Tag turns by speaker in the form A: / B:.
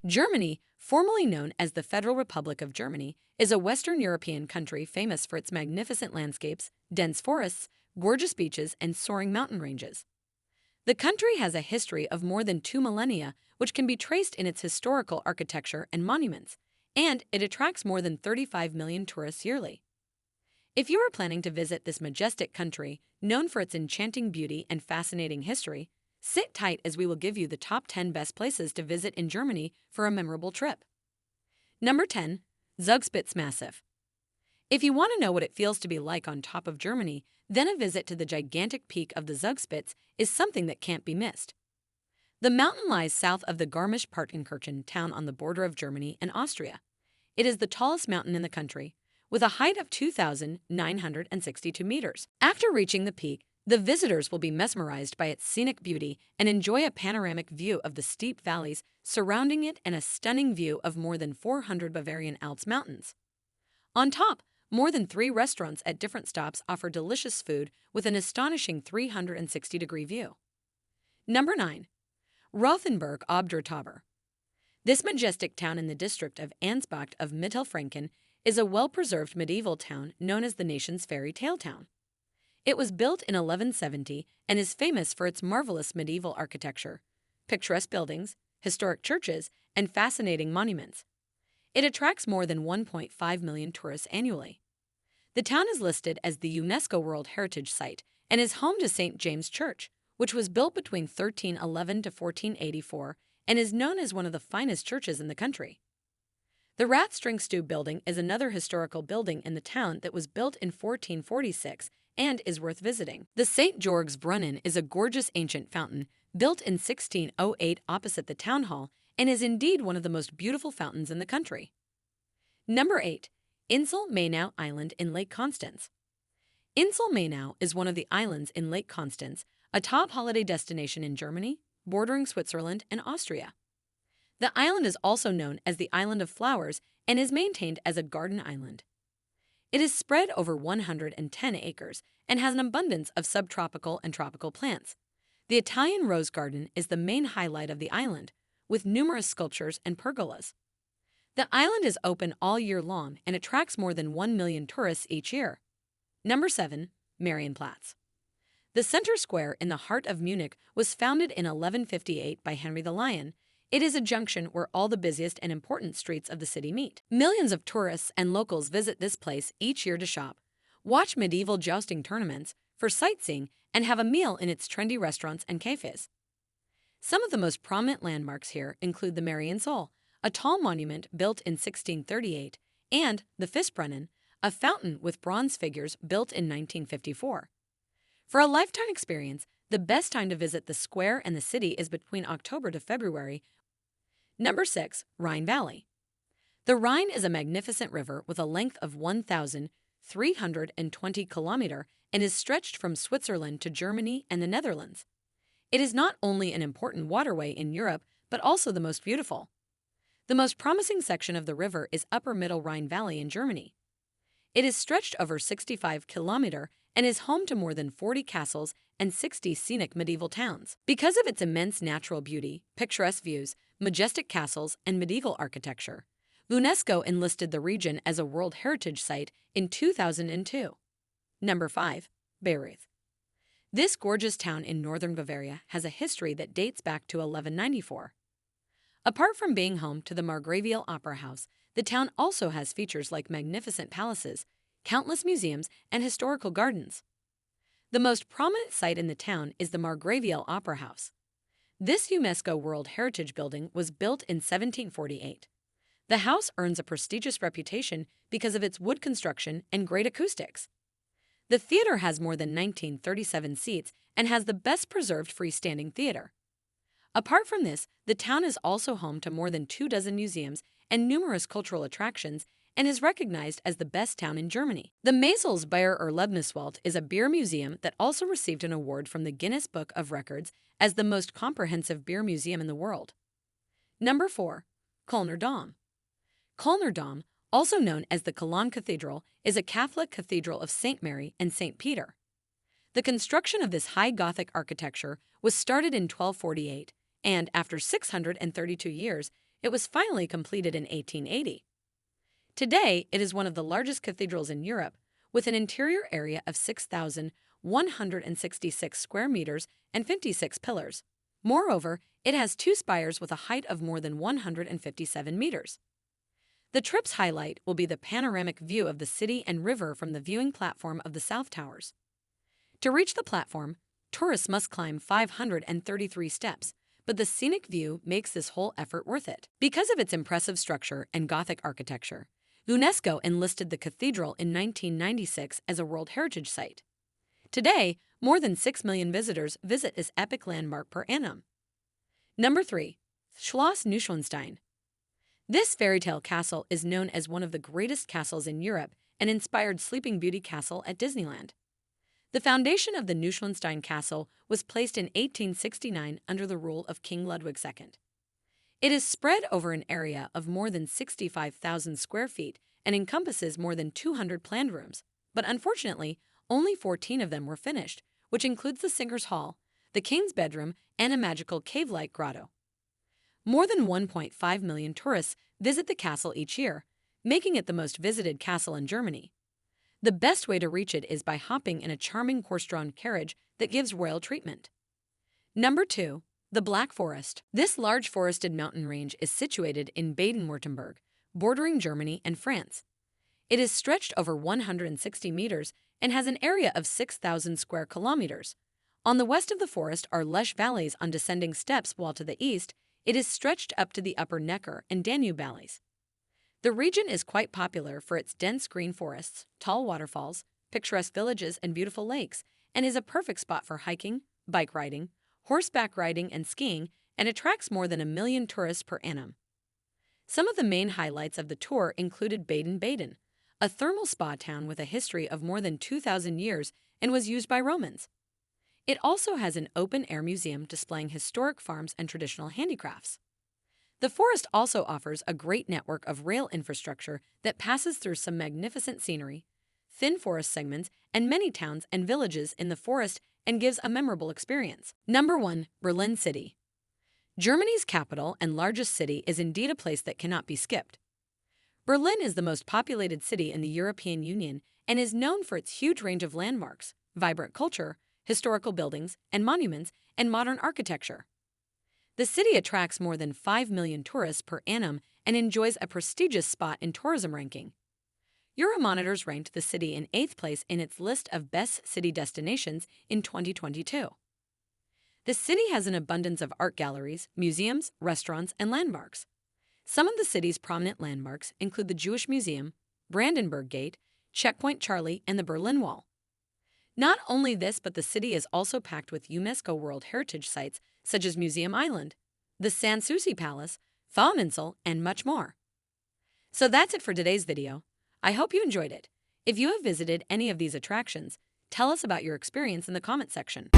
A: Germany, formerly known as the Federal Republic of Germany, is a Western European country famous for its magnificent landscapes, dense forests, gorgeous beaches, and soaring mountain ranges. The country has a history of more than 2 millennia, which can be traced in its historical architecture and monuments, and it attracts more than 35 million tourists yearly. If you are planning to visit this majestic country, known for its enchanting beauty and fascinating history, sit tight as we will give you the top 10 best places to visit in Germany for a memorable trip. Number 10. Zugspitze Massif. If you want to know what it feels to be like on top of Germany, then a visit to the gigantic peak of the Zugspitze is something that can't be missed. The mountain lies south of the Garmisch-Partenkirchen town on the border of Germany and Austria. It is the tallest mountain in the country, with a height of 2,962 meters. After reaching the peak, the visitors will be mesmerized by its scenic beauty and enjoy a panoramic view of the steep valleys surrounding it and a stunning view of more than 400 Bavarian Alps mountains. On top, more than 3 restaurants at different stops offer delicious food with an astonishing 360-degree view. Number 9. Rothenburg ob der Tauber. This majestic town in the district of Ansbach of Mittelfranken is a well-preserved medieval town known as the nation's fairy tale town. It was built in 1170 and is famous for its marvelous medieval architecture, picturesque buildings, historic churches, and fascinating monuments. It attracts more than 1.5 million tourists annually. The town is listed as the UNESCO World Heritage Site and is home to St. James Church, which was built between 1311 to 1484 and is known as one of the finest churches in the country. The Ratstring building is another historical building in the town that was built in 1446 and is worth visiting. The St. Georg's Brunnen is a gorgeous ancient fountain built in 1608 opposite the town hall and is indeed one of the most beautiful fountains in the country. Number 8. Insel Mainau Island in Lake Constance. Insel Mainau is one of the islands in Lake Constance, a top holiday destination in Germany, bordering Switzerland and Austria. The island is also known as the Island of Flowers and is maintained as a garden island. It is spread over 110 acres and has an abundance of subtropical and tropical plants. The Italian rose garden is the main highlight of the island, with numerous sculptures and pergolas. The island is open all year long and attracts more than 1 million tourists each year. Number 7. Marienplatz. The center square in the heart of Munich was founded in 1158 by Henry the Lion. It is a junction where all the busiest and important streets of the city meet. Millions of tourists and locals visit this place each year to shop, watch medieval jousting tournaments, for sightseeing, and have a meal in its trendy restaurants and cafes. Some of the most prominent landmarks here include the Marienplatz, a tall monument built in 1638, and the Fischbrunnen, a fountain with bronze figures built in 1954. For a lifetime experience, the best time to visit the square and the city is between October to February. Number 6. Rhine Valley. The Rhine is a magnificent river with a length of 1,320 kilometers and is stretched from Switzerland to Germany and the Netherlands. It is not only an important waterway in Europe, but also the most beautiful. The most promising section of the river is Upper Middle Rhine Valley in Germany. It is stretched over 65 kilometers and is home to more than 40 castles and 60 scenic medieval towns. Because of its immense natural beauty, picturesque views, majestic castles, and medieval architecture, UNESCO enlisted the region as a World Heritage Site in 2002. Number 5. Bayreuth. This gorgeous town in northern Bavaria has a history that dates back to 1194. Apart from being home to the Margravial Opera House, the town also has features like magnificent palaces, countless museums, and historical gardens. The most prominent site in the town is the Margravial Opera House. This UNESCO World Heritage Building was built in 1748. The house earns a prestigious reputation because of its wood construction and great acoustics. The theater has more than 1937 seats and has the best preserved freestanding theater. Apart from this, the town is also home to more than 24 museums and numerous cultural attractions and is recognized as the best town in Germany. The Maisels Bier Erlebniswelt is a beer museum that also received an award from the Guinness Book of Records as the most comprehensive beer museum in the world. Number 4. Kölner Dom. Kölner Dom, also known as the Cologne Cathedral, is a Catholic cathedral of St. Mary and St. Peter. The construction of this high Gothic architecture was started in 1248, and after 632 years, It was finally completed in 1880. Today, it is one of the largest cathedrals in Europe, with an interior area of 6,166 square meters and 56 pillars. Moreover, it has two spires with a height of more than 157 meters. The trip's highlight will be the panoramic view of the city and river from the viewing platform of the South Towers. To reach the platform, tourists must climb 533 steps, but the scenic view makes this whole effort worth it. Because of its impressive structure and Gothic architecture, UNESCO enlisted the cathedral in 1996 as a World Heritage Site. Today, more than 6 million visitors visit this epic landmark per annum. Number 3. Schloss Neuschwanstein. This fairy tale castle is known as one of the greatest castles in Europe and inspired Sleeping Beauty Castle at Disneyland. The foundation of the Neuschwanstein Castle was placed in 1869 under the rule of King Ludwig II. It is spread over an area of more than 65,000 square feet and encompasses more than 200 planned rooms, but unfortunately, only 14 of them were finished, which includes the Singer's Hall, the King's Bedroom, and a magical cave-like grotto. More than 1.5 million tourists visit the castle each year, making it the most visited castle in Germany. The best way to reach it is by hopping in a charming horse-drawn carriage that gives royal treatment. Number 2. The Black Forest. This large forested mountain range is situated in Baden-Württemberg, bordering Germany and France. It is stretched over 160 meters and has an area of 6,000 square kilometers. On the west of the forest are lush valleys on descending steps, while to the east, it is stretched up to the upper Neckar and Danube valleys. The region is quite popular for its dense green forests, tall waterfalls, picturesque villages, and beautiful lakes, and is a perfect spot for hiking, bike riding, horseback riding, and skiing, and attracts more than 1 million tourists per annum. Some of the main highlights of the tour included Baden-Baden, a thermal spa town with a history of more than 2,000 years and was used by Romans. It also has an open-air museum displaying historic farms and traditional handicrafts. The forest also offers a great network of rail infrastructure that passes through some magnificent scenery, thin forest segments, and many towns and villages in the forest, and gives a memorable experience. Number 1. Berlin City. Germany's capital and largest city is indeed a place that cannot be skipped. Berlin is the most populated city in the European Union and is known for its huge range of landmarks, vibrant culture, historical buildings and monuments, and modern architecture. The city attracts more than 5 million tourists per annum and enjoys a prestigious spot in tourism ranking. Euromonitors ranked the city in 8th place in its list of best city destinations in 2022. The city has an abundance of art galleries, museums, restaurants, and landmarks. Some of the city's prominent landmarks include the Jewish Museum, Brandenburg Gate, Checkpoint Charlie, and the Berlin Wall. Not only this, but the city is also packed with UNESCO World Heritage Sites such as Museum Island, the Sanssouci Palace, Fraueninsel, and much more. So that's it for today's video. I hope you enjoyed it. If you have visited any of these attractions, tell us about your experience in the comment section.